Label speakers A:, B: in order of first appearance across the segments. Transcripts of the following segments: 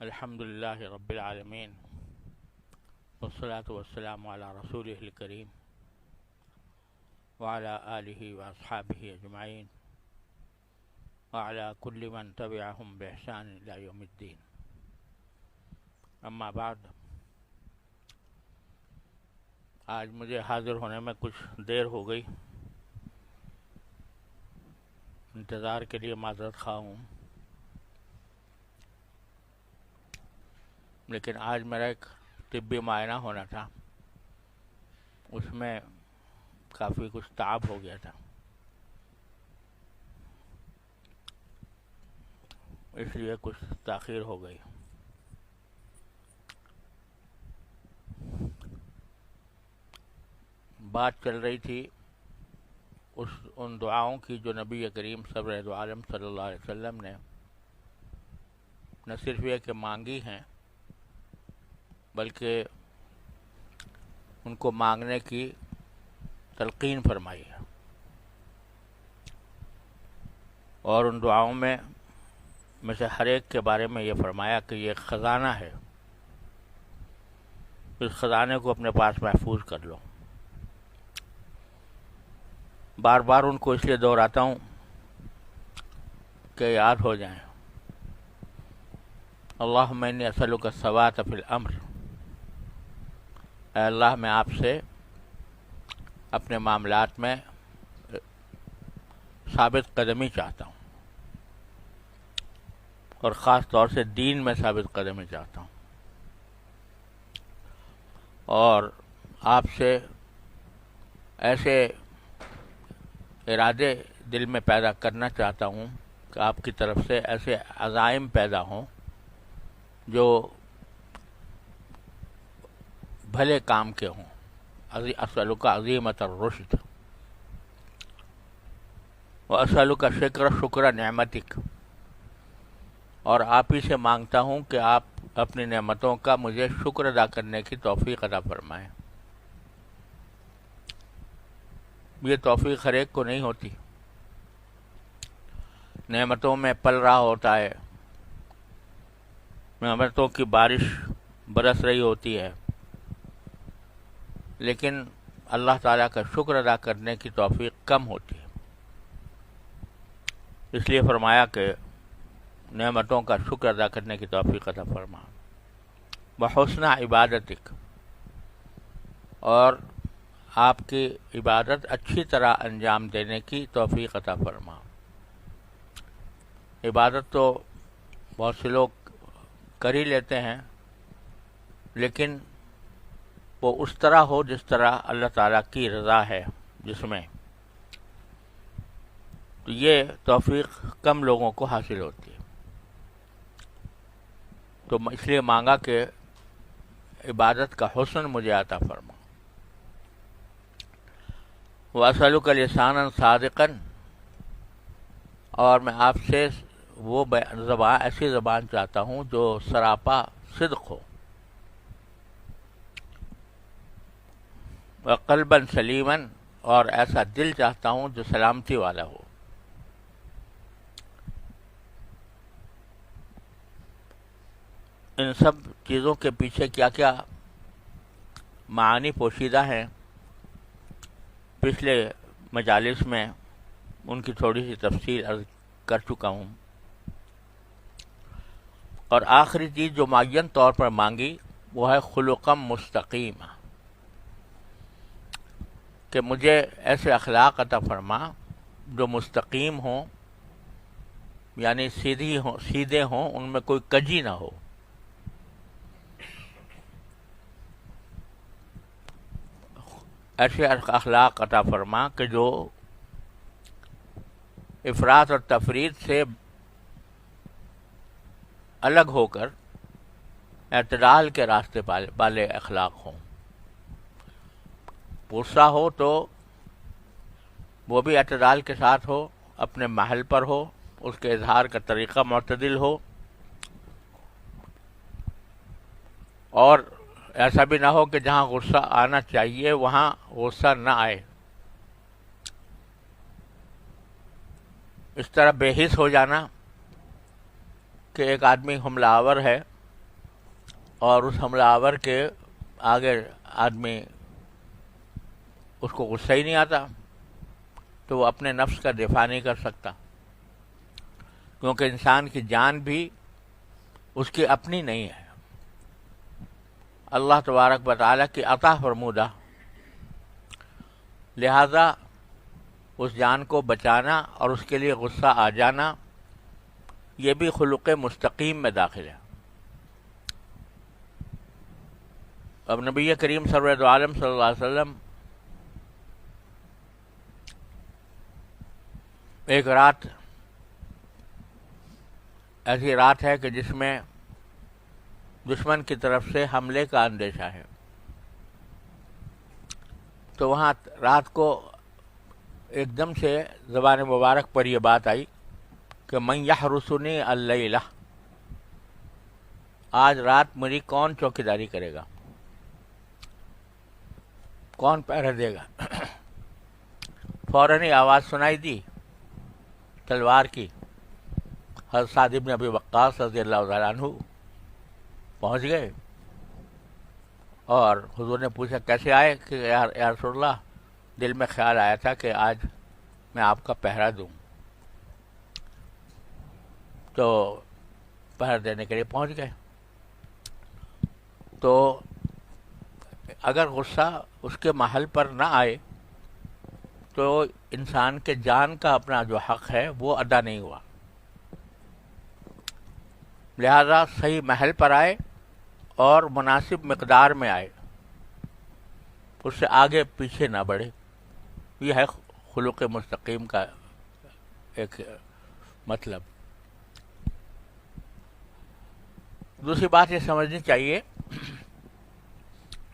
A: الحمد لله رب العالمين والصلاة والسلام على رسوله الكريم وعلى آله وأصحابه أجمعين وعلى كل من تبعهم بإحسان إلى يوم الدين. اما بعد، آج مجھے حاضر ہونے میں کچھ دیر ہو گئی، انتظار کے لیے معذرت خواہ ہوں، لیکن آج میرا ایک طبی معائنہ ہونا تھا، اس میں کافی کچھ تعب ہو گیا تھا، اس لیے کچھ تاخیر ہو گئی۔ بات چل رہی تھی ان دعاؤں کی جو نبی کریم سرور دو عالم صلی اللہ علیہ وسلم نے نہ صرف یہ کہ مانگی ہیں، بلکہ ان کو مانگنے کی تلقین فرمائی ہے، اور ان دعاؤں میں سے ہر ایک کے بارے میں یہ فرمایا کہ یہ ایک خزانہ ہے، اس خزانے کو اپنے پاس محفوظ کر لو۔ بار بار ان کو اس لیے دہراتا ہوں کہ یاد ہو جائیں۔ اللہم انی اسألک الثبات فی الامر، اے اللہ میں آپ سے اپنے معاملات میں ثابت قدمی چاہتا ہوں، اور خاص طور سے دین میں ثابت قدمی چاہتا ہوں، اور آپ سے ایسے ارادے دل میں پیدا کرنا چاہتا ہوں کہ آپ کی طرف سے ایسے عزائم پیدا ہوں جو بھلے کام کے ہوں۔ اسألک عظیمۃ الرشد واسألک شکر نعمتک، اور آپ ہی سے مانگتا ہوں کہ آپ اپنی نعمتوں کا مجھے شکر ادا کرنے کی توفیق عطا فرمائیں۔ یہ توفیق ہر ایک کو نہیں ہوتی، نعمتوں میں پل رہا ہوتا ہے، نعمتوں کی بارش برس رہی ہوتی ہے، لیکن اللہ تعالیٰ کا شکر ادا کرنے کی توفیق کم ہوتی ہے۔ اس لیے فرمایا کہ نعمتوں کا شکر ادا کرنے کی توفیق عطا فرما، بحسن عبادتک، اور آپ کی عبادت اچھی طرح انجام دینے کی توفیق عطا فرما۔ عبادت تو بہت سے لوگ کر ہی لیتے ہیں، لیکن وہ اس طرح ہو جس طرح اللہ تعالیٰ کی رضا ہے جس میں، تو یہ توفیق کم لوگوں کو حاصل ہوتی ہے۔ تو اس لیے مانگا کہ عبادت کا حسن مجھے عطا فرما۔ وَأَسْأَلُكَ لِسَانًا صَادِقًا، اور میں آپ سے وہ زبان، ایسی زبان چاہتا ہوں جو سراپا صدق ہو، وَقَلْبًا سَلِيمًا، اور ایسا دل چاہتا ہوں جو سلامتی والا ہو۔ ان سب چیزوں کے پیچھے کیا کیا معانی پوشیدہ ہیں، پچھلے مجالس میں ان کی تھوڑی سی تفصیل عرض کر چکا ہوں، اور آخری چیز جو معین طور پر مانگی وہ ہے خلقم مستقیم، کہ مجھے ایسے اخلاق عطا فرما جو مستقیم ہوں، یعنی سیدھے ہوں، ان میں کوئی کجی نہ ہو۔ ایسے اخلاق عطا فرما کہ جو افراط اور تفریط سے الگ ہو کر اعتدال کے راستے والے اخلاق ہوں۔ غصہ ہو تو وہ بھی اعتدال کے ساتھ ہو، اپنے محل پر ہو، اس کے اظہار کا طریقہ معتدل ہو، اور ایسا بھی نہ ہو کہ جہاں غصہ آنا چاہیے وہاں غصہ نہ آئے۔ اس طرح بے حس ہو جانا کہ ایک آدمی حملہ آور ہے اور اس حملہ آور کے آگے آدمی اس کو غصہ ہی نہیں آتا تو وہ اپنے نفس کا دفاع نہیں کر سکتا، کیونکہ انسان کی جان بھی اس کی اپنی نہیں ہے، اللہ تبارک و تعالیٰ کی عطا فرمودہ، لہذا اس جان کو بچانا اور اس کے لیے غصہ آ جانا یہ بھی خلق مستقیم میں داخل ہے۔ اب نبی کریم سرور عالم صلی اللہ علیہ وسلم ایک رات ایسی رات ہے کہ جس میں دشمن کی طرف سے حملے کا اندیشہ ہے، تو وہاں رات کو ایک دم سے زبان مبارک پر یہ بات آئی کہ من یحرسنی اللیلہ، آج رات میری کون چوکیداری کرے گا، کون پہرا دے گا۔ فوراً ہی آواز سنائی دی تلوار کی، حضرت سعد بن ابی وقاص رضی اللہ تعالیٰ عنہ پہنچ گئے اور حضور نے پوچھا کیسے آئے کہ یا رسول اللہ دل میں خیال آیا تھا کہ آج میں آپ کا پہرا دوں، تو پہرا دینے کے لیے پہنچ گئے۔ تو اگر غصہ اس کے محل پر نہ آئے تو انسان کے جان کا اپنا جو حق ہے وہ ادا نہیں ہوا، لہذا صحیح محل پر آئے اور مناسب مقدار میں آئے، اس سے آگے پیچھے نہ بڑھے۔ یہ ہے خلق مستقیم کا ایک مطلب۔ دوسری بات یہ سمجھنی چاہیے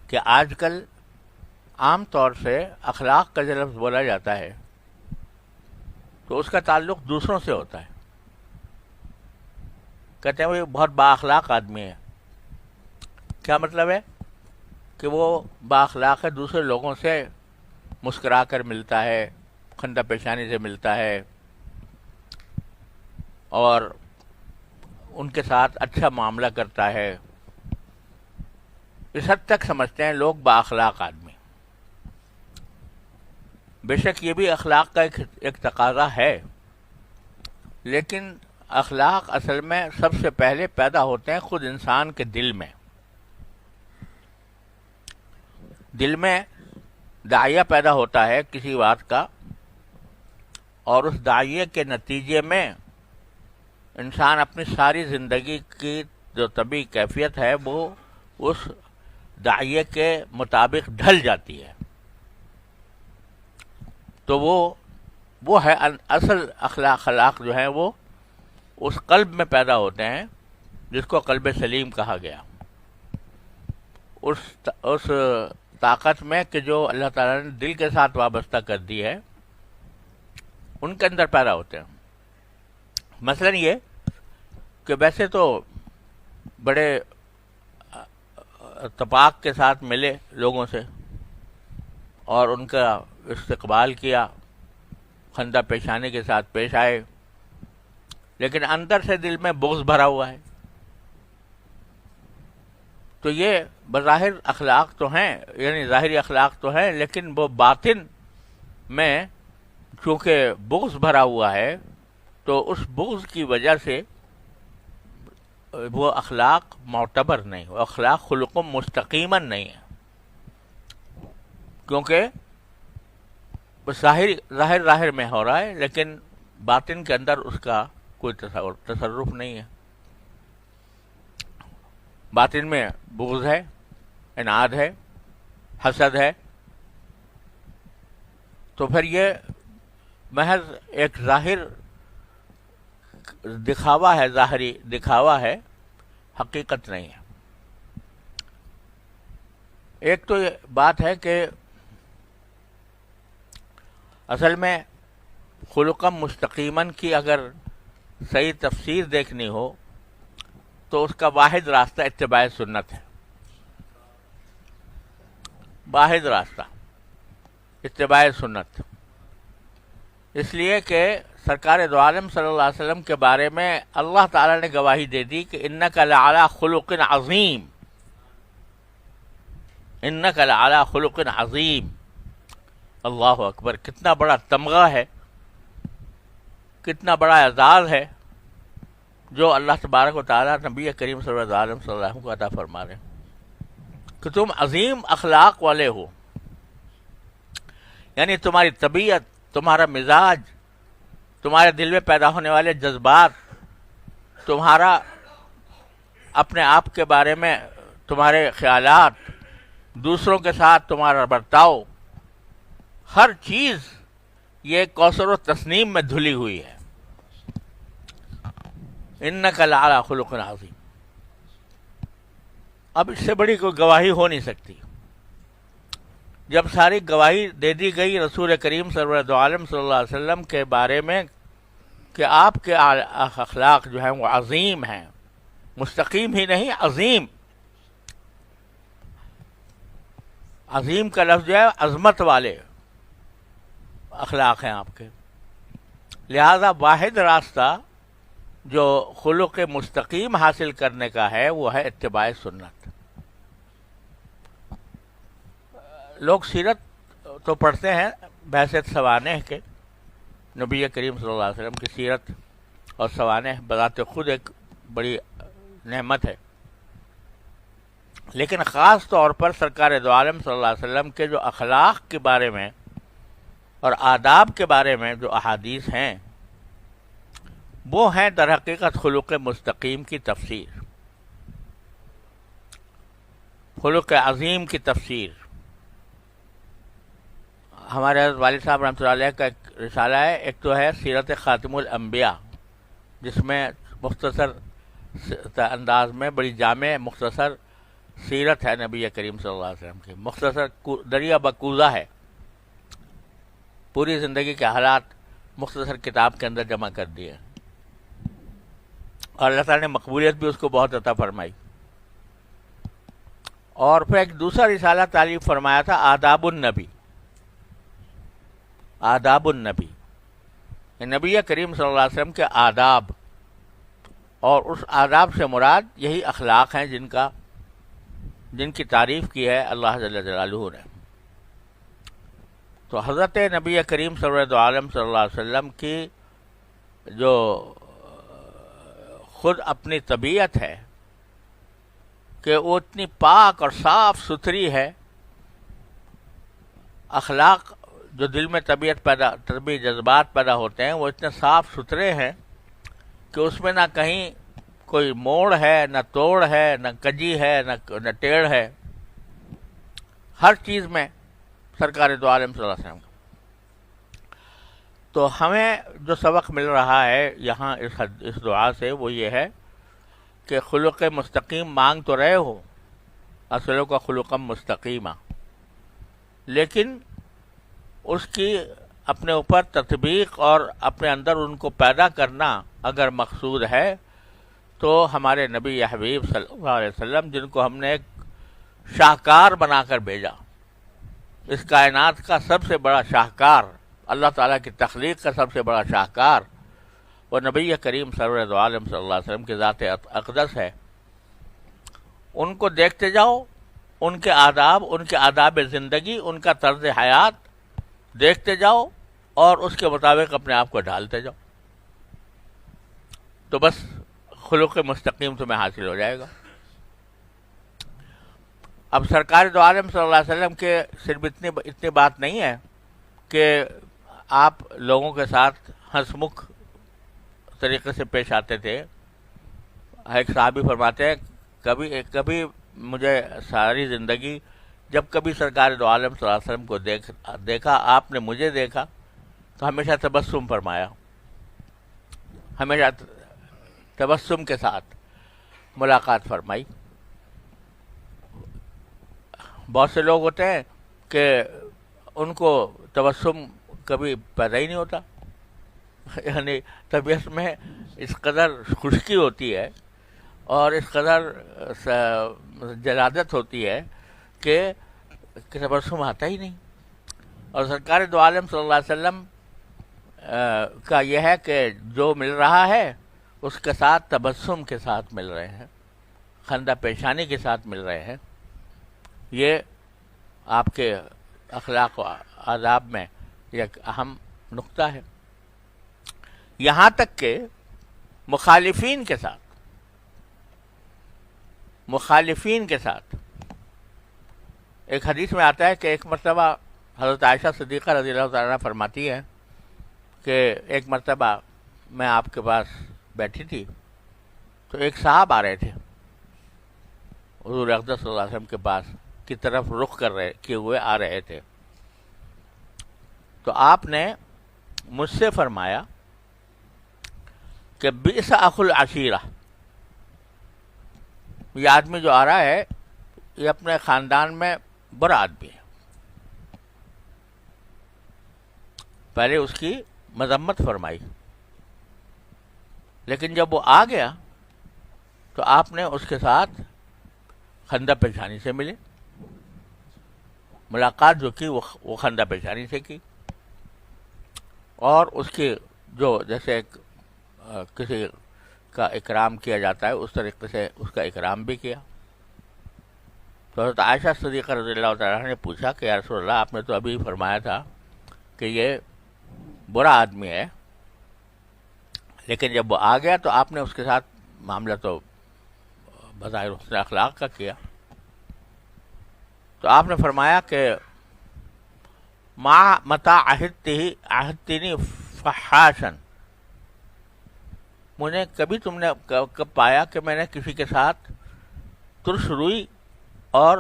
A: کہ آج کل عام طور سے اخلاق کا جو لفظ بولا جاتا ہے تو اس کا تعلق دوسروں سے ہوتا ہے، کہتے ہیں وہ بہت با اخلاق آدمی ہے۔ کیا مطلب ہے؟ کہ وہ با اخلاق ہے، دوسرے لوگوں سے مسکرا کر ملتا ہے، خندہ پیشانی سے ملتا ہے اور ان کے ساتھ اچھا معاملہ کرتا ہے، اس حد تک سمجھتے ہیں لوگ با اخلاق آدمی۔ بے شک یہ بھی اخلاق کا ایک تقاضا ہے، لیکن اخلاق اصل میں سب سے پہلے پیدا ہوتے ہیں خود انسان کے دل میں۔ دل میں داعیہ پیدا ہوتا ہے کسی بات کا، اور اس داعیے کے نتیجے میں انسان اپنی ساری زندگی کی جو طبعی کیفیت ہے وہ اس داعیے کے مطابق ڈھل جاتی ہے۔ تو وہ ہے اصل اخلاق جو ہیں وہ اس قلب میں پیدا ہوتے ہیں جس کو قلب سلیم کہا گیا، اس طاقت میں کہ جو اللہ تعالیٰ نے دل کے ساتھ وابستہ کر دی ہے، ان کے اندر پیدا ہوتے ہیں۔ مثلا یہ کہ ویسے تو بڑے اتفاق کے ساتھ ملے لوگوں سے اور ان کا استقبال کیا، خندہ پیشانی کے ساتھ پیش آئے، لیکن اندر سے دل میں بغض بھرا ہوا ہے، تو یہ بظاہر اخلاق تو ہیں، یعنی ظاہری اخلاق تو ہیں، لیکن وہ باطن میں چونکہ بغض بھرا ہوا ہے تو اس بغض کی وجہ سے وہ اخلاق معتبر نہیں، وہ اخلاق خلق مستقیما نہیں ہے، کیونکہ ظاہر میں ہو رہا ہے لیکن باطن کے اندر اس کا کوئی تصرف نہیں ہے۔ باطن میں بغض ہے، عناد ہے، حسد ہے، تو پھر یہ محض ایک ظاہر دکھاوا ہے، ظاہری دکھاوا ہے، حقیقت نہیں ہے۔ ایک تو یہ بات ہے کہ اصل میں خلقم مستقیمن کی اگر صحیح تفسیر دیکھنی ہو تو اس کا واحد راستہ اتباع سنت ہے، واحد راستہ اتباع سنت، اس لیے کہ سرکار دو عالم صلی اللہ علیہ وسلم کے بارے میں اللہ تعالیٰ نے گواہی دے دی کہ انک لعلی خلق عظیم، انک لعلی خلق عظیم. اللہ اکبر، کتنا بڑا تمغہ ہے، کتنا بڑا اعزاز ہے جو اللہ تبارک و تعالیٰ نبی کریم صلی اللہ علیہ وسلم کو عطا فرما رہے ہیں کہ تم عظیم اخلاق والے ہو. یعنی تمہاری طبیعت، تمہارا مزاج، تمہارے دل میں پیدا ہونے والے جذبات، تمہارا اپنے آپ کے بارے میں تمہارے خیالات، دوسروں کے ساتھ تمہارا برتاؤ، ہر چیز یہ کوثر و تسنیم میں دھلی ہوئی ہے. انک لعلی خلق عظیم. اب اس سے بڑی کوئی گواہی ہو نہیں سکتی. جب ساری گواہی دے دی گئی رسول کریم صلی اللہ علیہ وسلم کے بارے میں کہ آپ کے اخلاق جو ہیں وہ عظیم ہیں، مستقیم ہی نہیں عظیم. عظیم کا لفظ جو ہے عظمت والے اخلاق ہیں آپ کے. لہذا واحد راستہ جو خلق مستقیم حاصل کرنے کا ہے وہ ہے اتباع سنت. لوگ سیرت تو پڑھتے ہیں بحیثیت سوانح کے، نبی کریم صلی اللہ علیہ وسلم کی سیرت اور سوانح بذات خود ایک بڑی نعمت ہے، لیکن خاص طور پر سرکار دو عالم صلی اللہ علیہ وسلم کے جو اخلاق کے بارے میں اور آداب کے بارے میں جو احادیث ہیں وہ ہیں در حقیقت خلق مستقیم کی تفسیر، خلق عظیم کی تفسیر. ہمارے حضرت والد صاحب رحمۃ اللہ علیہ کا ایک رسالہ ہے، ایک تو ہے سیرت خاتم الانبیاء جس میں مختصر انداز میں بڑی جامع مختصر سیرت ہے نبی کریم صلی اللہ علیہ وسلم کی، مختصر دریا بکوزہ ہے، پوری زندگی کے حالات مختصر کتاب کے اندر جمع کر دیے، اور اللہ تعالیٰ نے مقبولیت بھی اس کو بہت عطا فرمائی. اور پھر ایک دوسرا رسالہ تعلیف فرمایا تھا آداب النبی. آداب النبی، نبی کریم صلی اللہ علیہ وسلم کے آداب، اور اس آداب سے مراد یہی اخلاق ہیں جن کی تعریف کی ہے اللہ جل جلالہ نے. تو حضرت نبی کریم صلی اللہ علیہ وسلم کی جو خود اپنی طبیعت ہے کہ وہ اتنی پاک اور صاف ستھری ہے، اخلاق جو دل میں طبی جذبات پیدا ہوتے ہیں وہ اتنے صاف ستھرے ہیں کہ اس میں نہ کہیں کوئی موڑ ہے، نہ توڑ ہے، نہ کجی ہے، نہ ٹیڑھ ہے. ہر چیز میں سرکار دو عالم صلی اللہ علیہ وسلم. تو ہمیں جو سبق مل رہا ہے یہاں اس دعا سے وہ یہ ہے کہ خلق مستقیم مانگ تو رہے ہو، اصلوں کا خلقم مستقیمہ، لیکن اس کی اپنے اوپر تطبیق اور اپنے اندر ان کو پیدا کرنا اگر مقصود ہے تو ہمارے نبی حبیب صلی اللہ علیہ وسلم جن کو ہم نے ایک شاہکار بنا کر بھیجا، اس کائنات کا سب سے بڑا شاہکار، اللہ تعالیٰ کی تخلیق کا سب سے بڑا شاہکار وہ نبی کریم صلی اللہ علیہ وسلم کی ذات اقدس ہے. ان کو دیکھتے جاؤ، ان کے آداب زندگی، ان کا طرز حیات دیکھتے جاؤ اور اس کے مطابق اپنے آپ کو ڈھالتے جاؤ، تو بس خلق مستقیم تمہیں حاصل ہو جائے گا. اب سرکار دو عالم صلی اللہ علیہ وسلم کے صرف اتنی بات نہیں ہے کہ آپ لوگوں کے ساتھ ہنسمکھ طریقے سے پیش آتے تھے. ایک صحابی فرماتے ہیں کبھی مجھے ساری زندگی جب کبھی سرکار دو عالم صلی اللہ علیہ وسلم کو دیکھا، آپ نے مجھے دیکھا تو ہمیشہ تبسم فرمایا، ہمیشہ تبسم کے ساتھ ملاقات فرمائی. بہت سے لوگ ہوتے ہیں کہ ان کو تبسم کبھی پیدا ہی نہیں ہوتا، یعنی طبیعت میں اس قدر خشکی ہوتی ہے اور اس قدر جلادت ہوتی ہے کہ تبسم آتا ہی نہیں. اور سرکار دو عالم صلی اللہ علیہ وسلم کا یہ ہے کہ جو مل رہا ہے اس کے ساتھ تبسم کے ساتھ مل رہے ہیں، خندہ پیشانی کے ساتھ مل رہے ہیں. یہ آپ کے اخلاق و آداب میں یہ ایک اہم نقطہ ہے. یہاں تک کہ مخالفین کے ساتھ ایک حدیث میں آتا ہے کہ ایک مرتبہ حضرت عائشہ صدیقہ رضی اللہ تعالیٰ عنہ فرماتی ہے کہ ایک مرتبہ میں آپ کے پاس بیٹھی تھی تو ایک صاحب آ رہے تھے حضور اقدس صلی اللہ علیہ وسلم کے پاس کی طرف رخ کیے ہوئے آ رہے تھے. تو آپ نے مجھ سے فرمایا کہ بئس اخو العشیرہ، یہ آدمی جو آ رہا ہے یہ اپنے خاندان میں برا آدمی ہے. پہلے اس کی مذمت فرمائی، لیکن جب وہ آ گیا تو آپ نے اس کے ساتھ خندہ پیشانی سے ملے. ملاقات جو کی وہ خندہ پیشانی سے کی، اور اس کی جو جیسے کسی کا اکرام کیا جاتا ہے اس طریقے سے اس کا اکرام بھی کیا. تو حضرت عائشہ صدیقہ رضی اللہ تعالیٰ نے پوچھا کہ یا رسول اللہ، آپ نے تو ابھی فرمایا تھا کہ یہ برا آدمی ہے، لیکن جب وہ آ گیا تو آپ نے اس کے ساتھ معاملہ تو بظاہر حسن اخلاق کا کیا. تو آپ نے فرمایا کہ ما متا عہدتنی فحاشن، مجھے کبھی تم نے کب پایا کہ میں نے کسی کے ساتھ ترش روئی اور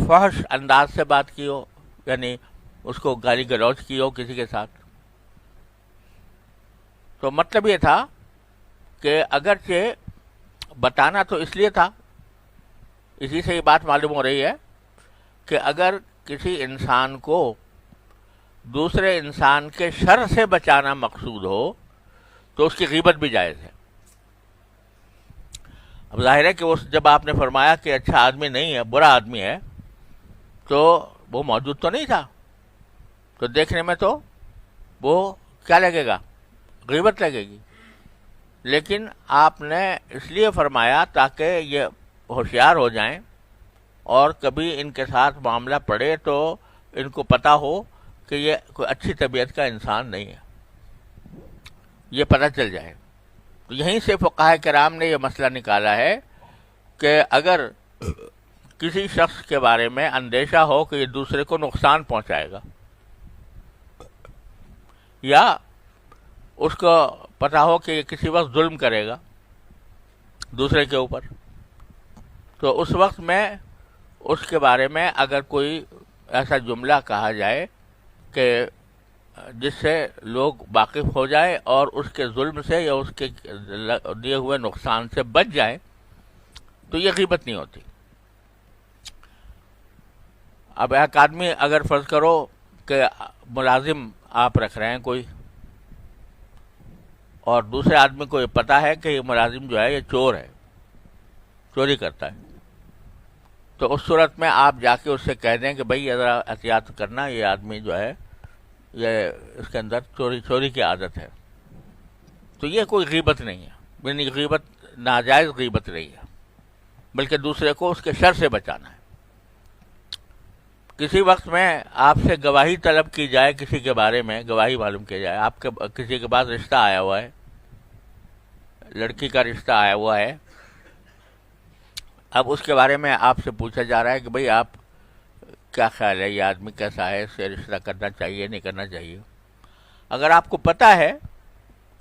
A: فحش انداز سے بات کی ہو، یعنی اس کو گالی گلوچ کی ہو کسی کے ساتھ. تو مطلب یہ تھا کہ اگرچہ بتانا تو اس لیے تھا، اسی سے یہ بات معلوم ہو رہی ہے کہ اگر کسی انسان کو دوسرے انسان کے شر سے بچانا مقصود ہو تو اس کی غیبت بھی جائز ہے. اب ظاہر ہے کہ جب آپ نے فرمایا کہ اچھا آدمی نہیں ہے، برا آدمی ہے، تو وہ موجود تو نہیں تھا، تو دیکھنے میں تو وہ کیا لگے گا، غیبت لگے گی. لیکن آپ نے اس لیے فرمایا تاکہ یہ ہوشیار ہو جائیں اور کبھی ان کے ساتھ معاملہ پڑے تو ان کو پتہ ہو کہ یہ کوئی اچھی طبیعت کا انسان نہیں ہے، یہ پتہ چل جائے. تو یہیں سے فقہاء کرام نے یہ مسئلہ نکالا ہے کہ اگر کسی شخص کے بارے میں اندیشہ ہو کہ یہ دوسرے کو نقصان پہنچائے گا، یا اس کو پتہ ہو کہ یہ کسی وقت ظلم کرے گا دوسرے کے اوپر، تو اس وقت میں اس کے بارے میں اگر کوئی ایسا جملہ کہا جائے کہ جس سے لوگ واقف ہو جائے اور اس کے ظلم سے یا اس کے دیے ہوئے نقصان سے بچ جائے، تو یہ غیبت نہیں ہوتی. اب ایک آدمی اگر فرض کرو کہ ملازم آپ رکھ رہے ہیں کوئی، اور دوسرے آدمی کو یہ پتا ہے کہ یہ ملازم جو ہے یہ چور ہے، چوری کرتا ہے، تو اس صورت میں آپ جا کے اس سے کہہ دیں کہ بھائی ذرا احتیاط کرنا، یہ آدمی جو ہے یہ اس کے اندر چوری کی عادت ہے. تو یہ کوئی غیبت نہیں ہے، یعنی غیبت ناجائز غیبت نہیں ہے، بلکہ دوسرے کو اس کے شر سے بچانا ہے. کسی وقت میں آپ سے گواہی طلب کی جائے کسی کے بارے میں، گواہی معلوم کی جائے، آپ کے کسی کے پاس رشتہ آیا ہوا ہے، لڑکی کا رشتہ آیا ہوا ہے، اب اس کے بارے میں آپ سے پوچھا جا رہا ہے کہ بھئی آپ کیا خیال ہے، یہ آدمی کیسا ہے، اس سے رشتہ کرنا چاہیے نہیں کرنا چاہیے. اگر آپ کو پتہ ہے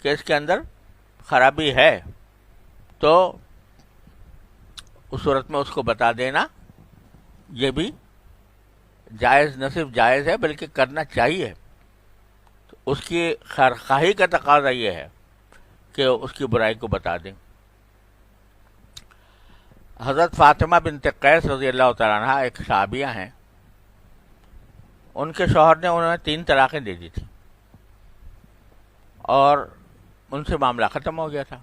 A: کہ اس کے اندر خرابی ہے تو اس صورت میں اس کو بتا دینا یہ بھی جائز، نہ صرف جائز ہے بلکہ کرنا چاہیے. تو اس کی خیرخواہی کا تقاضا یہ ہے کہ اس کی برائی کو بتا دیں. حضرت فاطمہ بنت قیس رضی اللہ تعالیٰ عنہ ایک صحابیہ ہیں، ان کے شوہر نے انہیں 3 طلاقیں دے دی تھی اور ان سے معاملہ ختم ہو گیا تھا.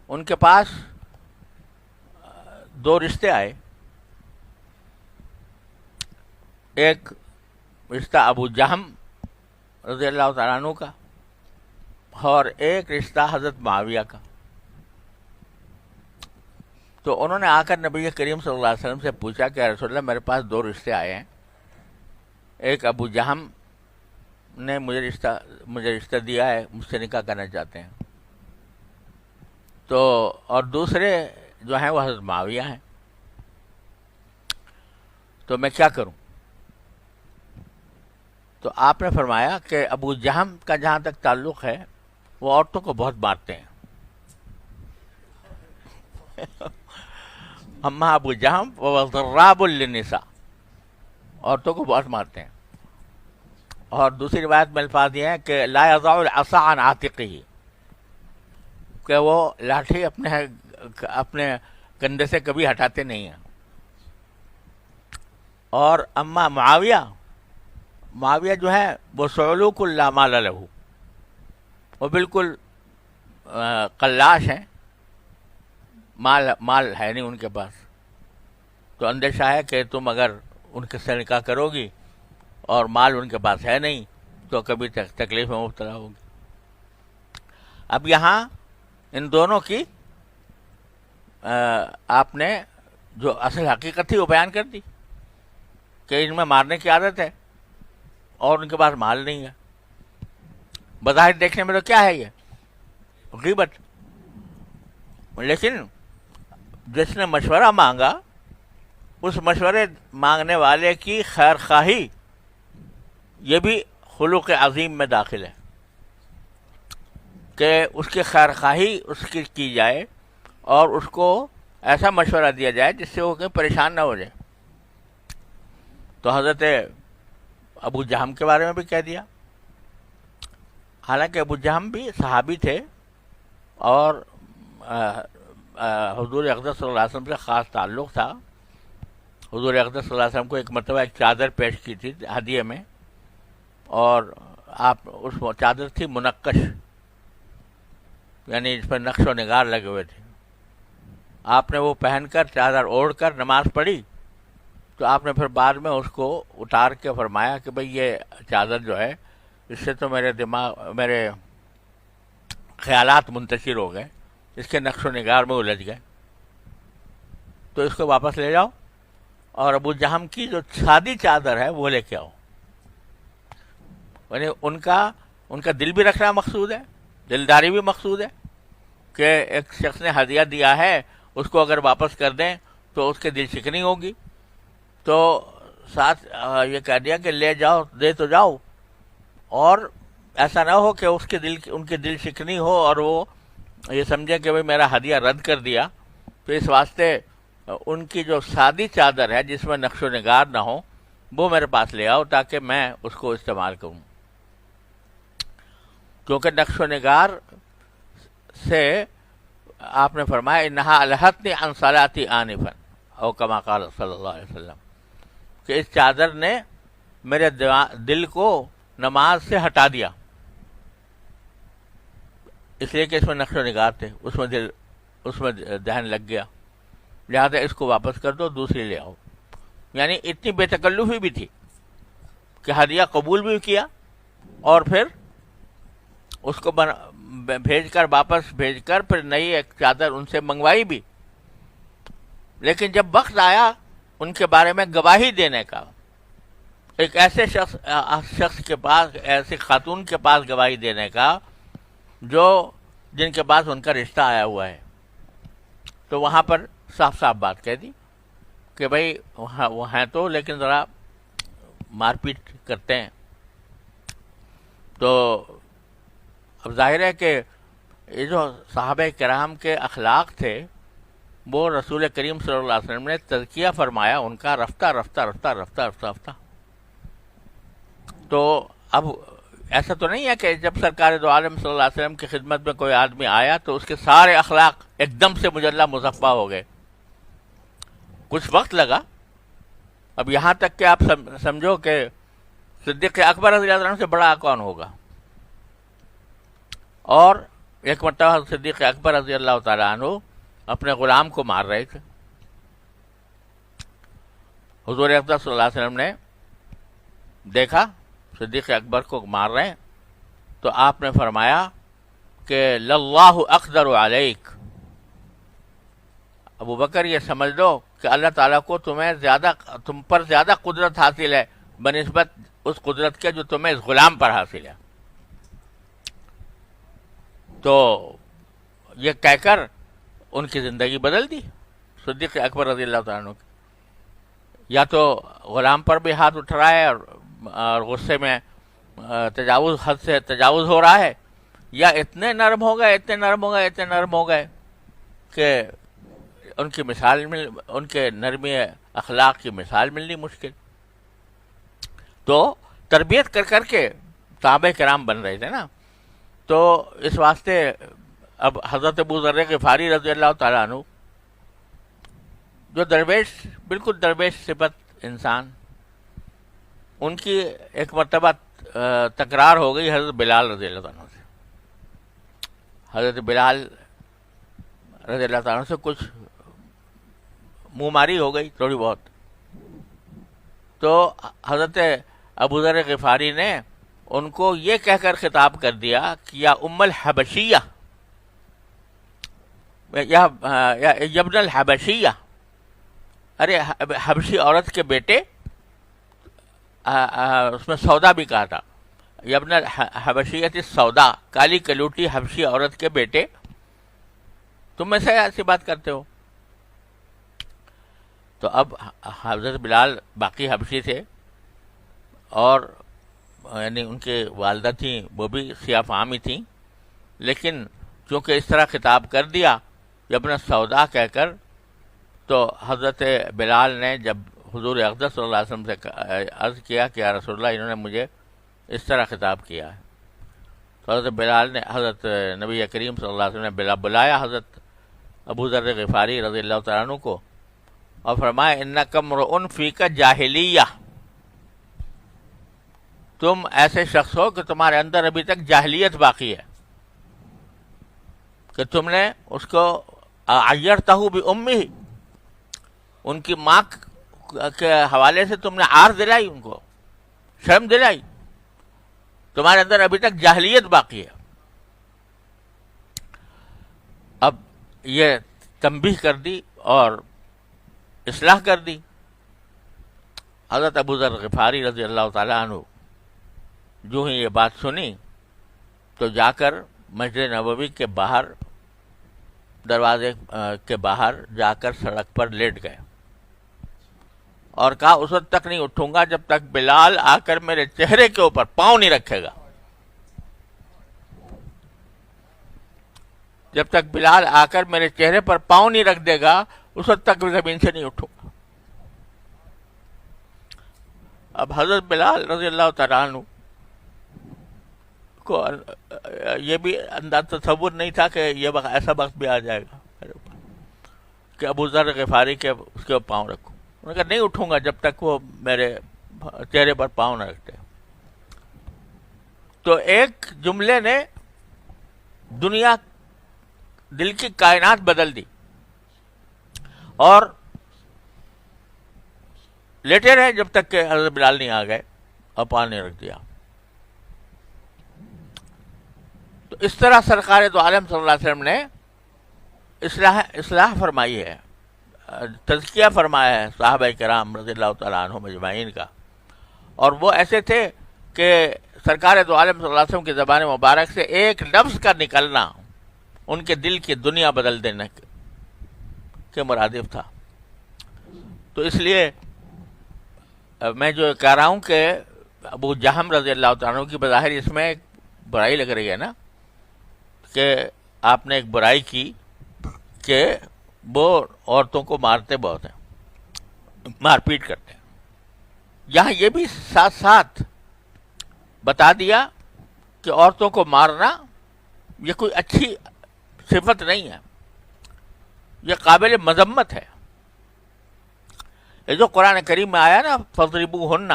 A: ان کے پاس 2 رشتے آئے، ایک رشتہ ابو جہم رضی اللہ تعالیٰ عنہ کا اور ایک رشتہ حضرت معاویہ کا. تو انہوں نے آ کر نبی کریم صلی اللہ علیہ وسلم سے پوچھا کہ رسول اللہ میرے پاس 2 رشتے آئے ہیں، ایک ابو جہم نے مجھے رشتہ دیا ہے، مجھ سے نکاح کرنا چاہتے ہیں، تو اور دوسرے جو ہیں وہ حضرت معاویہ ہیں، تو میں کیا کروں؟ تو آپ نے فرمایا کہ ابو جہم کا جہاں تک تعلق ہے وہ عورتوں کو بہت مارتے ہیں، اما ابو جہم وہ ضراب للنساء، عورتوں کو بہت مارتے ہیں. اور دوسری روایت میں الفاظ یہ ہیں کہ لا یضع العصا عن عاتقہ، کہ وہ لاٹھی اپنے کندھے سے کبھی ہٹاتے نہیں ہیں. اور اما معاویہ جو ہے وہ صعلوک لا مال لہ، وہ بالکل قلاش ہیں، مال ہے نہیں ان کے پاس، تو اندیشہ ہے کہ تم اگر ان کے سے نکاح کرو گی اور مال ان کے پاس ہے نہیں تو کبھی تکلیف میں مبتلا ہوگی. اب یہاں ان دونوں کی آپ نے جو اصل حقیقت تھی وہ بیان کر دی کہ ان میں مارنے کی عادت ہے اور ان کے پاس مال نہیں ہے. بظاہر دیکھنے میں تو کیا ہے یہ غیبت، لیکن جس نے مشورہ مانگا اس مشورے مانگنے والے کی خیر خواہی یہ بھی خلق عظیم میں داخل ہے کہ اس کی خیر خواہی اس کی جائے اور اس کو ایسا مشورہ دیا جائے جس سے وہ کہیں پریشان نہ ہو جائے. تو حضرت ابو جہم کے بارے میں بھی کہہ دیا، حالانکہ ابو جہم بھی صحابی تھے اور حضور اقدس صلی اللہ علیہ وسلم سے خاص تعلق تھا. حضور اقدس صلی اللہ علیہ وسلم کو ایک مرتبہ ایک چادر پیش کی تھی ہدیے میں، اور آپ اس چادر تھی منقش، یعنی اس پر نقش و نگار لگے ہوئے تھے. آپ نے وہ پہن کر چادر اوڑھ کر نماز پڑھی تو آپ نے پھر بعد میں اس کو اتار کے فرمایا کہ بھئی یہ چادر جو ہے اس سے تو میرے خیالات منتشر ہو گئے، اس کے نقش و نگار میں الجھ گئے، تو اس کو واپس لے جاؤ اور ابو جہم کی جو سادی چادر ہے وہ لے کے آؤ. یعنی ان کا دل بھی رکھنا مقصود ہے، دلداری بھی مقصود ہے کہ ایک شخص نے ہدیہ دیا ہے اس کو اگر واپس کر دیں تو اس کے دل شکنی ہوگی، تو ساتھ یہ کہہ دیا کہ لے جاؤ، دے تو جاؤ، اور ایسا نہ ہو کہ ان کے دل شکنی ہو اور وہ یہ سمجھے کہ بھئی میرا ہدیہ رد کر دیا. تو اس واسطے ان کی جو سادی چادر ہے جس میں نقش و نگار نہ ہو وہ میرے پاس لے آؤ تاکہ میں اس کو استعمال کروں، کیونکہ نقش و نگار سے آپ نے فرمایا انہا الہتنی عن صلاتی آنفا او کما قال صلی اللہ علیہ وسلم، کہ اس چادر نے میرے دل کو نماز سے ہٹا دیا، اس لیے کہ اس میں نقش و نگار تھے، اس میں دہن لگ گیا، لہذا اس کو واپس کر دو، دوسری لے آؤ. یعنی اتنی بے تکلفی بھی تھی کہ ہدیہ قبول بھی کیا اور پھر اس کو واپس بھیج کر پھر نئی ایک چادر ان سے منگوائی بھی. لیکن جب وقت آیا ان کے بارے میں گواہی دینے کا، ایک ایسے شخص کے پاس، ایسی خاتون کے پاس گواہی دینے کا جن کے پاس ان کا رشتہ آیا ہوا ہے، تو وہاں پر صاف صاف بات کہہ دی کہ بھئی وہ ہیں تو لیکن ذرا مار پیٹ کرتے ہیں. تو اب ظاہر ہے کہ یہ جو صحابہ کرام کے اخلاق تھے وہ رسول کریم صلی اللہ علیہ وسلم نے تزکیہ فرمایا ان کا رفتہ رفتہ رفتہ رفتہ رفتہ رفتہ. تو اب ایسا تو نہیں ہے کہ جب سرکار دو عالم صلی اللہ علیہ وسلم کی خدمت میں کوئی آدمی آیا تو اس کے سارے اخلاق ایک دم سے مجلہ مصفا ہو گئے. کچھ وقت لگا. اب یہاں تک کہ آپ سمجھو کہ صدیق اکبر رضی اللہ عنہ سے بڑا کون ہوگا. اور ایک مرتبہ صدیق اکبر رضی اللہ تعالیٰ عنہ اپنے غلام کو مار رہے تھے. حضور اقدس صلی اللہ علیہ وسلم نے دیکھا صدیق اکبر کو مار رہے ہیں تو آپ نے فرمایا کہ للہ اقدر علیک، ابو بکر یہ سمجھ لو کہ اللہ تعالیٰ کو تم پر زیادہ قدرت حاصل ہے بنسبت اس قدرت کے جو تمہیں اس غلام پر حاصل ہے. تو یہ کہہ کر ان کی زندگی بدل دی صدیق اکبر رضی اللہ تعالیٰ عنہ کی. یا تو غلام پر بھی ہاتھ اٹھ رہا ہے اور غصے میں حد سے تجاوز ہو رہا ہے، یا اتنے نرم ہو گئے کہ ان کی مثال ان کے نرمی اخلاق کی مثال ملنی مشکل. تو تربیت کر کے صحابہ کرام بن رہے تھے نا. تو اس واسطے اب حضرت ابو ذر غفاری رضی اللہ تعالیٰ عنہ جو بالکل درویش صفت انسان، ان کی ایک مرتبہ تکرار ہو گئی حضرت بلال رضی اللہ عنہ سے. حضرت بلال رضی اللہ عنہ سے کچھ منہ ماری ہو گئی تھوڑی بہت. تو حضرت ابو ذر غفاری نے ان کو یہ کہہ کر خطاب کر دیا کہ یا ام الحبشیہ، یا ابن الحبشیہ، ارے حبشی عورت کے بیٹے، اس میں سودا بھی کہا تھا، ابن الحبشیۃ السودا، کالی کلوٹی حبشی عورت کے بیٹے، تم میں سے ایسی بات کرتے ہو. تو اب حضرت بلال باقی حبشی تھے، اور یعنی ان کے والدہ تھیں وہ بھی سیاہ فہمی تھیں، لیکن چونکہ اس طرح خطاب کر دیا ابن السودا کہہ کر، تو حضرت بلال نے جب حضور اقدس صلی اللہ علیہ وسلم سے عرض کیا کہ یا رسول اللہ انہوں نے مجھے اس طرح خطاب کیا ہے. تو حضرت بلال نے حضرت نبی کریم صلی اللہ علیہ وسلم نے بلایا حضرت ابو ذر غفاری رضی اللہ تعالیٰ عنہ کو، اور فرمایا انک امرؤ فیک جاہلیہ، تم ایسے شخص ہو کہ تمہارے اندر ابھی تک جاہلیت باقی ہے، کہ تم نے اس کو عیرتہ بامہ، ان کی ماں کے حوالے سے تم نے عار دلائی، ان کو شرم دلائی، تمہارے اندر ابھی تک جاہلیت باقی ہے. اب یہ تنبیہ کر دی اور اصلاح کر دی. حضرت ابو ذر غفاری رضی اللہ تعالیٰ عنہ جو ہی یہ بات سنی تو جا کر مسجد نبوی کے باہر، دروازے کے باہر جا کر سڑک پر لیٹ گئے اور کہا اس وقت تک نہیں اٹھوں گا جب تک بلال آ کر میرے چہرے کے اوپر پاؤں نہیں رکھے گا. جب تک بلال آ کر میرے چہرے پر پاؤں نہیں رکھ دے گا اس وقت تک زمین سے نہیں اٹھوں گا. اب حضرت بلال رضی اللہ تعالیٰ عنہ کو یہ بھی انداز تصور نہیں تھا کہ یہ ایسا وقت بھی آ جائے گا کہ ابو ذر غفاری کے اس کے پاؤں رکھوں. انہوں نے کہا نہیں اٹھوں گا جب تک وہ میرے چہرے پر پاؤں نہ رکھتے. تو ایک جملے نے دنیا، دل کی کائنات بدل دی، اور لیٹے رہے جب تک کہ حضرت بلال نہیں آ گئے اور پاؤں نہیں رکھ دیا. تو اس طرح سرکار دو عالم صلی اللہ علیہ وسلم نے اصلاح فرمائی ہے، تزکیہ فرمایا ہے صحابہ کرام رضی اللہ تعالیٰ عنہم اجمعین کا. اور وہ ایسے تھے کہ سرکار دو عالم صلی اللہ علیہ وسلم کی زبان مبارک سے ایک لفظ کا نکلنا ان کے دل کی دنیا بدل دینے کے مرادف تھا. تو اس لیے میں جو کہہ رہا ہوں کہ ابو جہم رضی اللہ تعالیٰ عنہ کی بظاہر اس میں ایک برائی لگ رہی ہے نا، کہ آپ نے ایک برائی کی کہ وہ عورتوں کو مارتے بہت ہیں، مار پیٹ کرتے ہیں. یہاں یہ بھی ساتھ ساتھ بتا دیا کہ عورتوں کو مارنا یہ کوئی اچھی صفت نہیں ہے، یہ قابل مذمت ہے. یہ جو قرآن کریم میں آیا نا فَاضْرِبُوهُنَّ،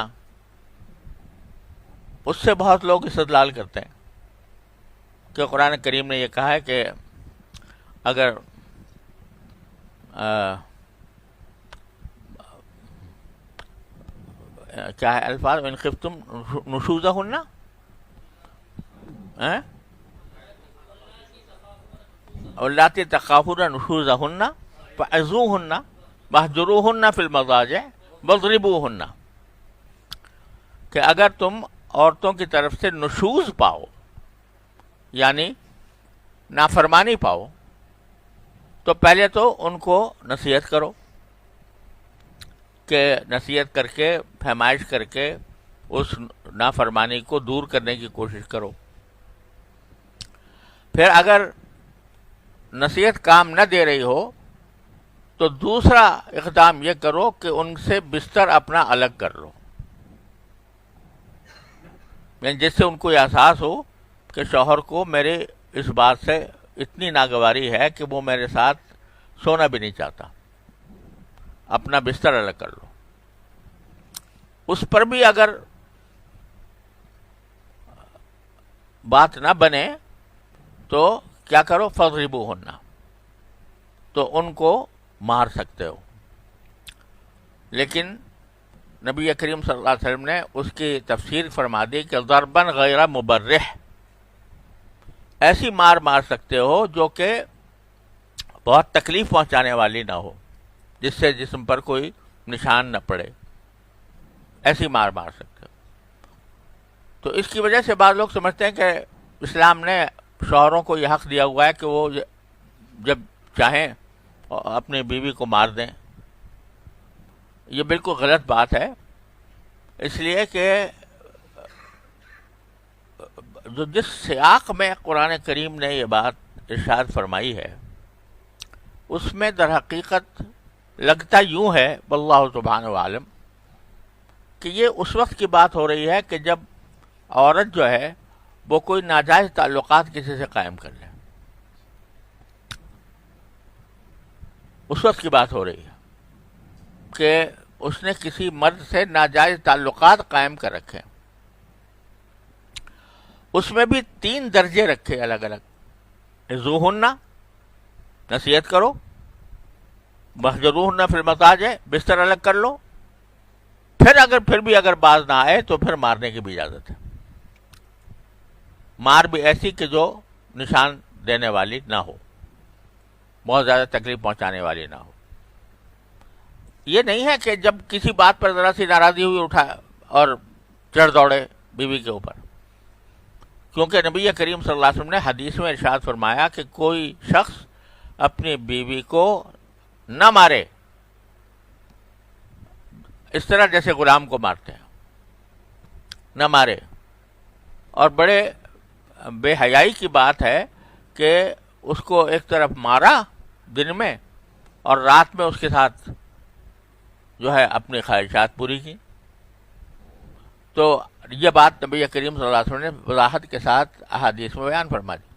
A: اس سے بہت لوگ استدلال کرتے ہیں کہ قرآن کریم نے یہ کہا ہے کہ اگر کیا ہے الفاظ ان خفتم نشوزہن، واللاتی تخافون نشوزہن فعظوہن واہجروہن فی المضاجع واضربوہن، کہ اگر تم عورتوں کی طرف سے نشوز پاؤ یعنی نافرمانی پاؤ تو پہلے تو ان کو نصیحت کرو، کہ نصیحت کر کے فہمائش کر کے اس نافرمانی کو دور کرنے کی کوشش کرو۔ پھر اگر نصیحت کام نہ دے رہی ہو تو دوسرا اقدام یہ کرو کہ ان سے بستر اپنا الگ کر لو، یعنی جس سے ان کو یہ احساس ہو کہ شوہر کو میرے اس بات سے اتنی ناگواری ہے کہ وہ میرے ساتھ سونا بھی نہیں چاہتا، اپنا بستر الگ کر لو۔ اس پر بھی اگر بات نہ بنے تو کیا کرو، فضربوہن، تو ان کو مار سکتے ہو۔ لیکن نبی کریم صلی اللہ علیہ وسلم نے اس کی تفسیر فرما دی کہ ضربن غیر مبرح، ایسی مار سکتے ہو جو کہ بہت تکلیف پہنچانے والی نہ ہو، جس سے جسم پر کوئی نشان نہ پڑے، ایسی مار سکتے ہو۔ تو اس کی وجہ سے بعض لوگ سمجھتے ہیں کہ اسلام نے شوہروں کو یہ حق دیا ہوا ہے کہ وہ جب چاہیں اپنی بیوی کو مار دیں۔ یہ بالکل غلط بات ہے، اس لیے کہ جس سیاق میں قرآن کریم نے یہ بات ارشاد فرمائی ہے اس میں در حقیقت لگتا یوں ہے، واللہ سبحانہ عالم، کہ یہ اس وقت کی بات ہو رہی ہے کہ جب عورت جو ہے وہ کوئی ناجائز تعلقات کسی سے قائم کر لے، اس وقت کی بات ہو رہی ہے کہ اس نے کسی مرد سے ناجائز تعلقات قائم کر رکھے، اس میں بھی 3 درجے رکھے الگ الگ، عظوہن نصیحت کرو، واہجروہن فی المضاجع بستر الگ کر لو، پھر بھی اگر باز نہ آئے تو پھر مارنے کی بھی اجازت ہے، مار بھی ایسی کہ جو نشان دینے والی نہ ہو، بہت زیادہ تکلیف پہنچانے والی نہ ہو۔ یہ نہیں ہے کہ جب کسی بات پر ذرا سی ناراضی ہوئی اٹھا اور چڑھ دوڑے بیوی کے اوپر، کیونکہ نبی کریم صلی اللہ علیہ وسلم نے حدیث میں ارشاد فرمایا کہ کوئی شخص اپنی بیوی کو نہ مارے اس طرح جیسے غلام کو مارتے ہیں، نہ مارے۔ اور بڑے بے حیائی کی بات ہے کہ اس کو ایک طرف مارا دن میں اور رات میں اس کے ساتھ جو ہے اپنی خواہشات پوری کی۔ تو یہ بات نبی کریم صلی اللہ علیہ وسلم نے وضاحت کے ساتھ احادیث میں بیان فرما دی۔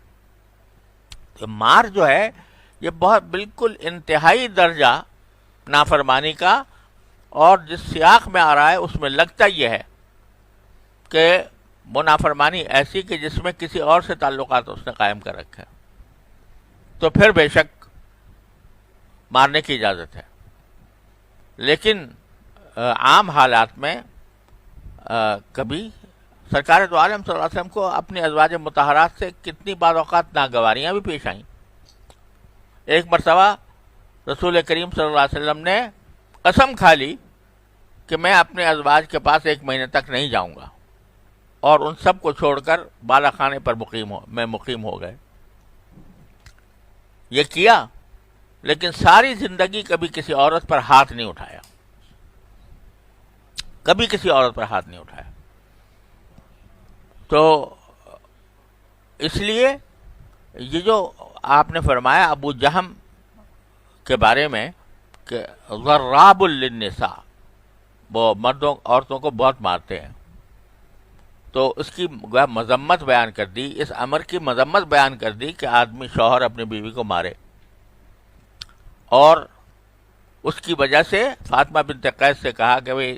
A: تو مار جو ہے یہ بہت بالکل انتہائی درجہ نافرمانی کا، اور جس سیاق میں آ رہا ہے اس میں لگتا یہ ہے کہ وہ نافرمانی ایسی کہ جس میں کسی اور سے تعلقات اس نے قائم کر رکھے، تو پھر بے شک مارنے کی اجازت ہے۔ لیکن عام حالات میں کبھی سرکار دو عالم صلی اللہ علیہ وسلم کو اپنی ازواج مطہرات سے کتنی بعض اوقات ناگواریاں بھی پیش آئیں۔ ایک مرتبہ رسول کریم صلی اللہ علیہ وسلم نے قسم کھا لی کہ میں اپنے ازواج کے پاس 1 مہینے تک نہیں جاؤں گا، اور ان سب کو چھوڑ کر بالا خانے پر مقیم ہو گئے۔ یہ کیا، لیکن ساری زندگی کبھی کسی عورت پر ہاتھ نہیں اٹھایا، کبھی کسی عورت پر ہاتھ نہیں اٹھایا۔ تو اس لیے یہ جو آپ نے فرمایا ابو جہم کے بارے میں کہ ضراب للنساء، وہ مردوں عورتوں کو بہت مارتے ہیں، تو اس کی مذمت بیان کر دی، اس امر کی مذمت بیان کر دی کہ آدمی شوہر اپنی بیوی کو مارے، اور اس کی وجہ سے فاطمہ بنت قیس سے کہا کہ بھئی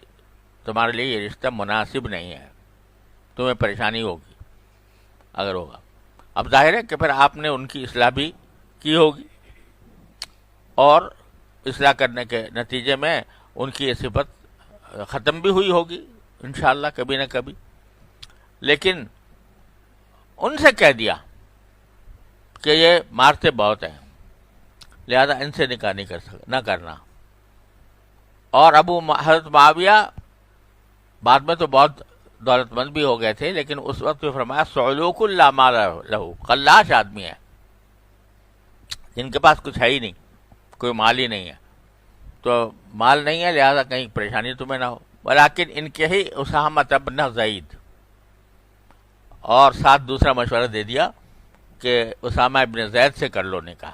A: تمہارے لیے یہ رشتہ مناسب نہیں ہے، تمہیں پریشانی ہوگی اگر ہوگا۔ اب ظاہر ہے کہ پھر آپ نے ان کی اصلاح بھی کی ہوگی، اور اصلاح کرنے کے نتیجے میں ان کی یہ صفت ختم بھی ہوئی ہوگی انشاءاللہ کبھی نہ کبھی۔ لیکن ان سے کہہ دیا کہ یہ مارتے بہت ہیں، لہذا ان سے نکاح نہ کرنا. اور حضرت معاویہ بعد میں تو بہت دولت مند بھی ہو گئے تھے، لیکن اس وقت بھی فرمایا صعلوک لا مال لہو، قلاش آدمی ہے جن کے پاس کچھ ہے ہی نہیں، کوئی مال ہی نہیں ہے. تو مال نہیں ہے لہذا کہیں پریشانی تمہیں نہ ہو. ولیکن ان کے ہی اسامہ بن زید، اور ساتھ دوسرا مشورہ دے دیا کہ اسامہ ابن زید سے کر لو نکاح.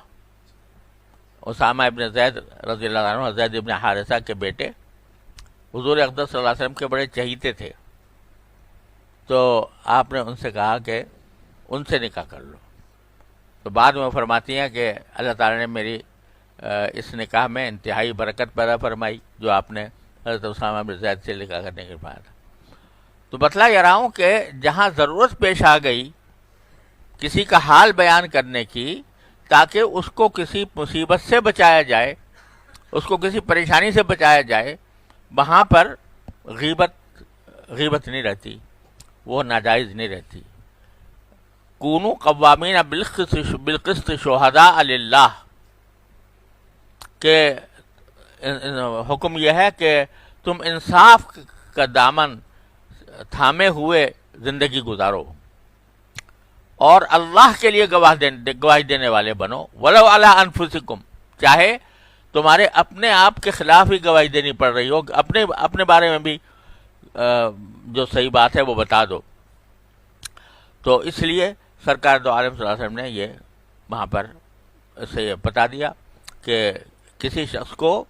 A: اسامہ ابن زید رضی اللہ عنہ زید ابن حارثہ کے بیٹے حضور اقدس صلی اللہ علیہ وسلم کے بڑے چہیتے تھے، تو آپ نے ان سے کہا کہ ان سے نکاح کر لو. تو بعد میں فرماتی ہیں کہ اللہ تعالیٰ نے میری اس نکاح میں انتہائی برکت پیدا فرمائی جو آپ نے حضرت اسامہ بن زید سے نکاح کرنے کے بعد. تو بتلا یہ رہا ہوں کہ جہاں ضرورت پیش آ گئی کسی کا حال بیان کرنے کی تاکہ اس کو کسی مصیبت سے بچایا جائے، اس کو کسی پریشانی سے بچایا جائے، وہاں پر غیبت نہیں رہتی، وہ ناجائز نہیں رہتی. کونوا قوامین بالقسط شہداء للہ، کہ حکم یہ ہے کہ تم انصاف کا دامن تھامے ہوئے زندگی گزارو اور اللہ کے لیے گواہی دینے والے بنو. ولو علی انفسکم، چاہے تمہارے اپنے آپ کے خلاف ہی گواہی دینی پڑ رہی ہو، اپنے بارے میں بھی جو صحیح بات ہے وہ بتا دو. تو اس لیے سرکار دو عالم صلی اللہ علیہ وسلم نے یہ وہاں پر سے یہ بتا دیا کہ کسی شخص کو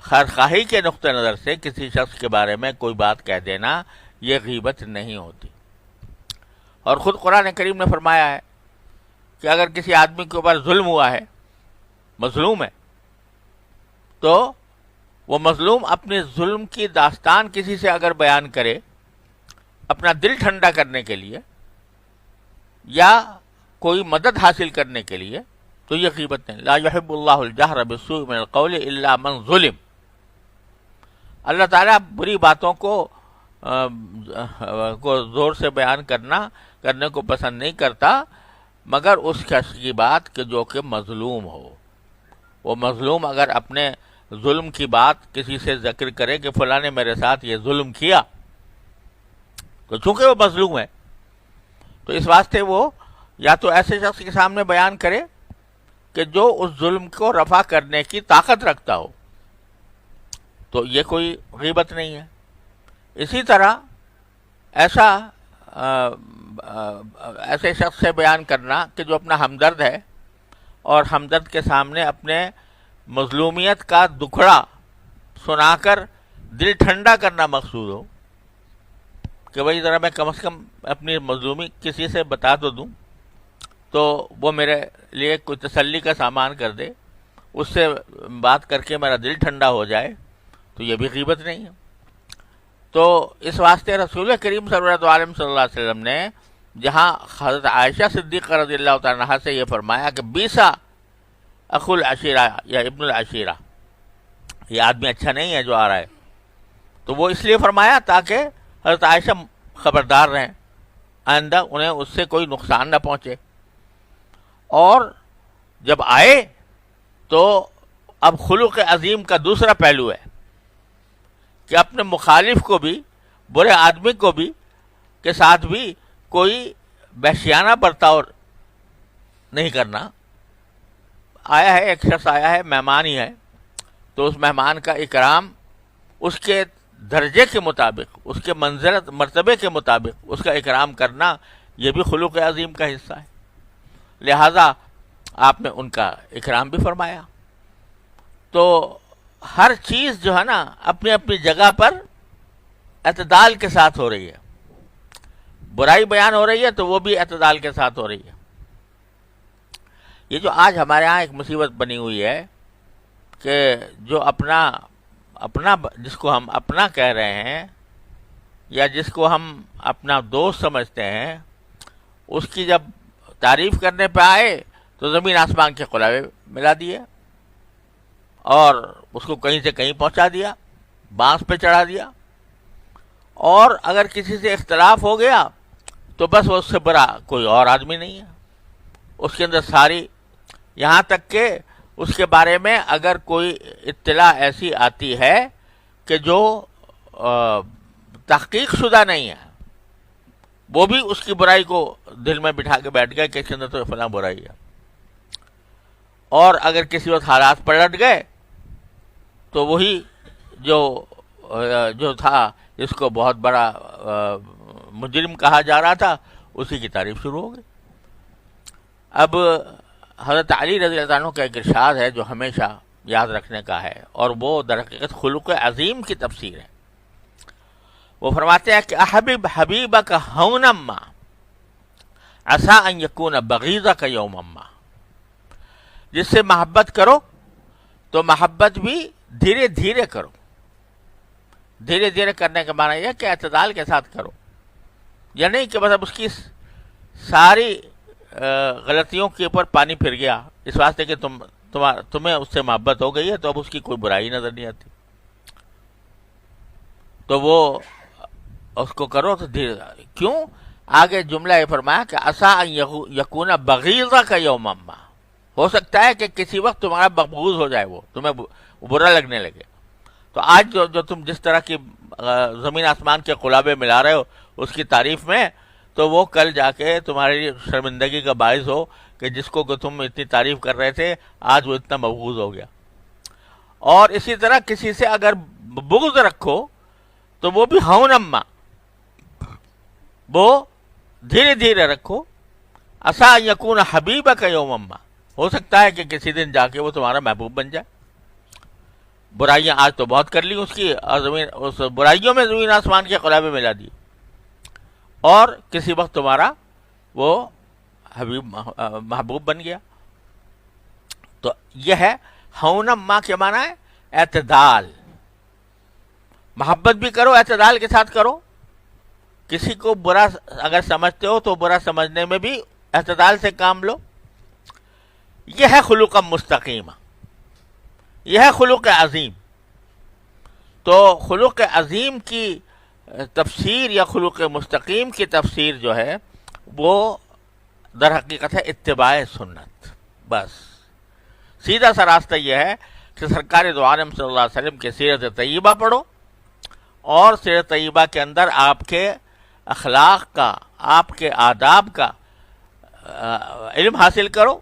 A: خیرخواہی کے نقطہ نظر سے کسی شخص کے بارے میں کوئی بات کہہ دینا یہ غیبت نہیں ہوتی. اور خود قرآن کریم نے فرمایا ہے کہ اگر کسی آدمی کے اوپر ظلم ہوا ہے، مظلوم ہے، تو وہ مظلوم اپنے ظلم کی داستان کسی سے اگر بیان کرے اپنا دل ٹھنڈا کرنے کے لیے یا کوئی مدد حاصل کرنے کے لیے، تو یہ غیبت نہیں. لا یحب اللہ الجہر بالسوء من القول الا من ظلم. اللہ تعالیٰ بری باتوں کو زور سے بیان کرنے کو پسند نہیں کرتا مگر اس شخص کی بات کہ جو کہ مظلوم ہو. وہ مظلوم اگر اپنے ظلم کی بات کسی سے ذکر کرے کہ فلاں نے میرے ساتھ یہ ظلم کیا، تو چونکہ وہ مظلوم ہے تو اس واسطے وہ یا تو ایسے شخص کے سامنے بیان کرے کہ جو اس ظلم کو رفع کرنے کی طاقت رکھتا ہو، تو یہ کوئی غیبت نہیں ہے. اسی طرح ایسے شخص سے بیان کرنا کہ جو اپنا ہمدرد ہے اور ہمدرد کے سامنے اپنے مظلومیت کا دکھڑا سنا کر دل ٹھنڈا کرنا مقصود ہو کہ بھائی ذرا میں کم از کم اپنی مظلومی کسی سے بتا تو دوں، تو وہ میرے لیے کوئی تسلی کا سامان کر دے، اس سے بات کر کے میرا دل ٹھنڈا ہو جائے، تو یہ بھی غیبت نہیں ہے. تو اس واسطے رسول کریم صلی اللہ علیہ وسلم نے جہاں حضرت عائشہ صدیقہ رضی اللہ تعالیٰ عنہا سے یہ فرمایا کہ بیسا اخو العشیرہ یا ابن العشیرہ، یہ آدمی اچھا نہیں ہے جو آ رہا ہے، تو وہ اس لیے فرمایا تاکہ حضرت عائشہ خبردار رہیں، آئندہ انہیں اس سے کوئی نقصان نہ پہنچے. اور جب آئے تو اب خلق عظیم کا دوسرا پہلو ہے کہ اپنے مخالف کو بھی، برے آدمی کو بھی کے ساتھ بھی کوئی وحشیانہ برتاؤ نہیں کرنا. آیا ہے ایک شخص، آیا ہے مہمان ہی ہے، تو اس مہمان کا اکرام اس کے درجے کے مطابق، اس کے منزلت مرتبے کے مطابق اس کا اکرام کرنا یہ بھی خلق عظیم کا حصہ ہے. لہذا آپ نے ان کا اکرام بھی فرمایا. تو ہر چیز جو ہے نا اپنی اپنی جگہ پر اعتدال کے ساتھ ہو رہی ہے. برائی بیان ہو رہی ہے تو وہ بھی اعتدال کے ساتھ ہو رہی ہے. یہ جو آج ہمارے ہاں ایک مصیبت بنی ہوئی ہے کہ جو اپنا جس کو ہم اپنا کہہ رہے ہیں یا جس کو ہم اپنا دوست سمجھتے ہیں، اس کی جب تعریف کرنے پہ آئے تو زمین آسمان کے قلابے ملا دیے اور اس کو کہیں سے کہیں پہنچا دیا، بانس پہ چڑھا دیا. اور اگر کسی سے اختلاف ہو گیا تو بس وہ اس سے بڑا کوئی اور آدمی نہیں ہے. اس کے اندر ساری، یہاں تک کہ اس کے بارے میں اگر کوئی اطلاع ایسی آتی ہے کہ جو تحقیق شدہ نہیں ہے، وہ بھی اس کی برائی کو دل میں بٹھا کے بیٹھ گئے کہ اس کے اندر تو فلاں برائی ہے، اور اگر کسی وقت حالات پلٹ گئے تو وہی جو تھا جس کو بہت بڑا مجرم کہا جا رہا تھا، اسی کی تعریف شروع ہو گئی۔ اب حضرت علی رضی اللہ عنہ کا ایک ارشاد ہے جو ہمیشہ یاد رکھنے کا ہے، اور وہ در حقیقت خلق عظیم کی تفسیر ہے۔ وہ فرماتے ہیں کہ احبب حبیبک ہونما عسیٰ ان یکون بغیضک یومما، جس سے محبت کرو تو محبت بھی دھیرے دھیرے کرو۔ دھیرے دھیرے کرنے کا معنی یہ ہے کہ اعتدال کے ساتھ کرو، یا نہیں کہ مطلب اس کی ساری غلطیوں کے اوپر پانی پھر گیا اس واسطے کہ تمہیں اس سے محبت ہو گئی ہے تو اب اس کی کوئی برائی نظر نہیں آتی، تو وہ اس کو کرو تو دھیرے کیوں؟ آگے جملہ یہ فرمایا کہ عسیٰ ان یکون بغیضک یومما، ہو سکتا ہے کہ کسی وقت تمہارا مقبوض ہو جائے، وہ تمہیں برا لگنے لگے۔ تو آج جو تم جس طرح کی زمین آسمان کے قلابے ملا رہے ہو اس کی تعریف میں، تو وہ کل جا کے تمہاری شرمندگی کا باعث ہو کہ جس کو کہ تم اتنی تعریف کر رہے تھے آج وہ اتنا مبغوض ہو گیا۔ اور اسی طرح کسی سے اگر بغض رکھو تو وہ بھی ہونما، وہ دھیرے دھیرے رکھو۔ عسیٰ ان یکون حبیبک یومما، ہو سکتا ہے کہ کسی دن جا کے وہ تمہارا محبوب بن جائے۔ برائیاں آج تو بہت کر لی اس کی، اور اس برائیوں میں زمین آسمان کے قلابے ملا دی، اور کسی وقت تمہارا وہ محبوب بن گیا۔ تو یہ ہے ہونما کے معنی ہے اعتدال۔ محبت بھی کرو، اعتدال کے ساتھ کرو۔ کسی کو برا اگر سمجھتے ہو تو برا سمجھنے میں بھی اعتدال سے کام لو۔ یہ ہے خلق مستقیم، یہ ہے خلق عظیم۔ تو خلق عظیم کی تفسیر یا خلق مستقیم کی تفسیر جو ہے وہ در حقیقت ہے اتباع سنت۔ بس سیدھا سا راستہ یہ ہے کہ سرکار دو عالم صلی اللہ علیہ وسلم کی سیرت طیبہ پڑھو، اور سیرت طیبہ کے اندر آپ کے اخلاق کا، آپ کے آداب کا علم حاصل کرو،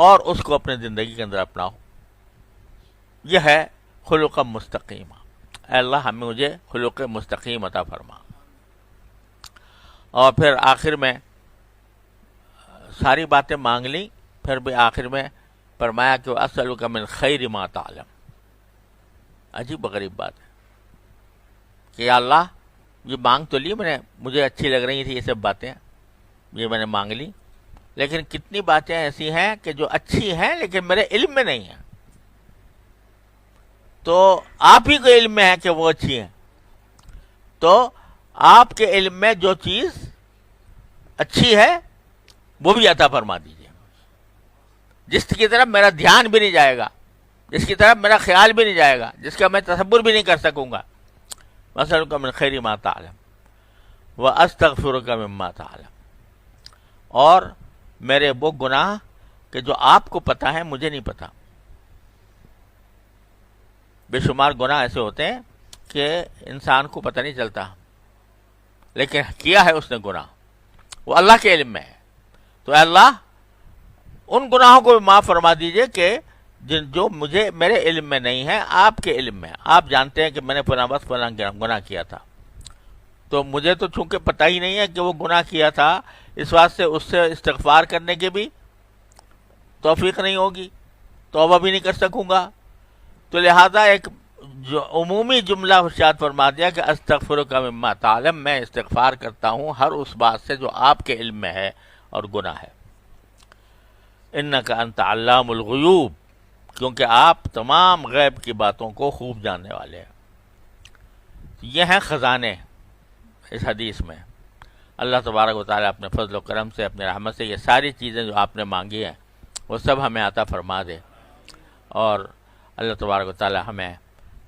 A: اور اس کو اپنے زندگی کے اندر اپناؤ۔ یہ ہے خلق مستقیم۔ اے اللہ مجھے خلق مستقیم عطا فرما۔ اور پھر آخر میں ساری باتیں مانگ لیں، پھر بھی آخر میں فرمایا کہ اسألک من خیر ما تعلم۔ عجیب و غریب بات ہے کہ یا اللہ یہ مانگ تو لی میں نے، مجھے اچھی لگ رہی تھی یہ سب باتیں، یہ میں نے مانگ لی، لیکن کتنی باتیں ایسی ہیں کہ جو اچھی ہیں لیکن میرے علم میں نہیں ہیں، تو آپ ہی کے علم میں ہے کہ وہ اچھی ہیں، تو آپ کے علم میں جو چیز اچھی ہے وہ بھی عطا فرما دیجیے، جس کی طرف میرا دھیان بھی نہیں جائے گا، جس کی طرف میرا خیال بھی نہیں جائے گا، جس کا میں تصور بھی نہیں کر سکوں گا۔ وَأَسْأَلُكَ مِنْ خَيْرِ مَا تَعْلَمُ وَأَسْتَغْفِرُكَ مِمَّا تَعْلَمُ، اور میرے وہ گناہ کہ جو آپ کو پتہ ہے مجھے نہیں پتہ۔ بے شمار گناہ ایسے ہوتے ہیں کہ انسان کو پتہ نہیں چلتا، لیکن کیا ہے اس نے گناہ، وہ اللہ کے علم میں ہے۔ تو اے اللہ ان گناہوں کو بھی معاف فرما دیجئے کہ جو مجھے میرے علم میں نہیں ہے، آپ کے علم میں۔ آپ جانتے ہیں کہ میں نے فلاں وقت فلاں گناہ کیا تھا، تو مجھے تو چونکہ پتہ ہی نہیں ہے کہ وہ گناہ کیا تھا، اس واسطے اس سے استغفار کرنے کی بھی توفیق نہیں ہوگی، توبہ بھی نہیں کر سکوں گا۔ تو لہذا ایک جو عمومی جملہ ارشاد فرما دیا کہ استغفرک مما تعلم، میں استغفار کرتا ہوں ہر اس بات سے جو آپ کے علم میں ہے اور گناہ ہے۔ انک انت علام الغیوب، کیونکہ آپ تمام غیب کی باتوں کو خوب جاننے والے ہیں۔ یہ ہیں خزانے اس حدیث میں۔ اللہ تبارک و تعالیٰ اپنے فضل و کرم سے، اپنے رحمت سے یہ ساری چیزیں جو آپ نے مانگی ہیں وہ سب ہمیں عطا فرما دے، اور اللہ تبارک و تعالیٰ ہمیں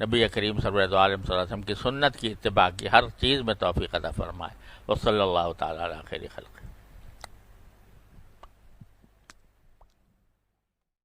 A: نبی کریم صلی اللہ علیہ وسلم کی سنت کی اتباع کی ہر چیز میں توفیق عطا فرمائے۔ وصلی اللہ تعالیٰ علی خیر خلقہ۔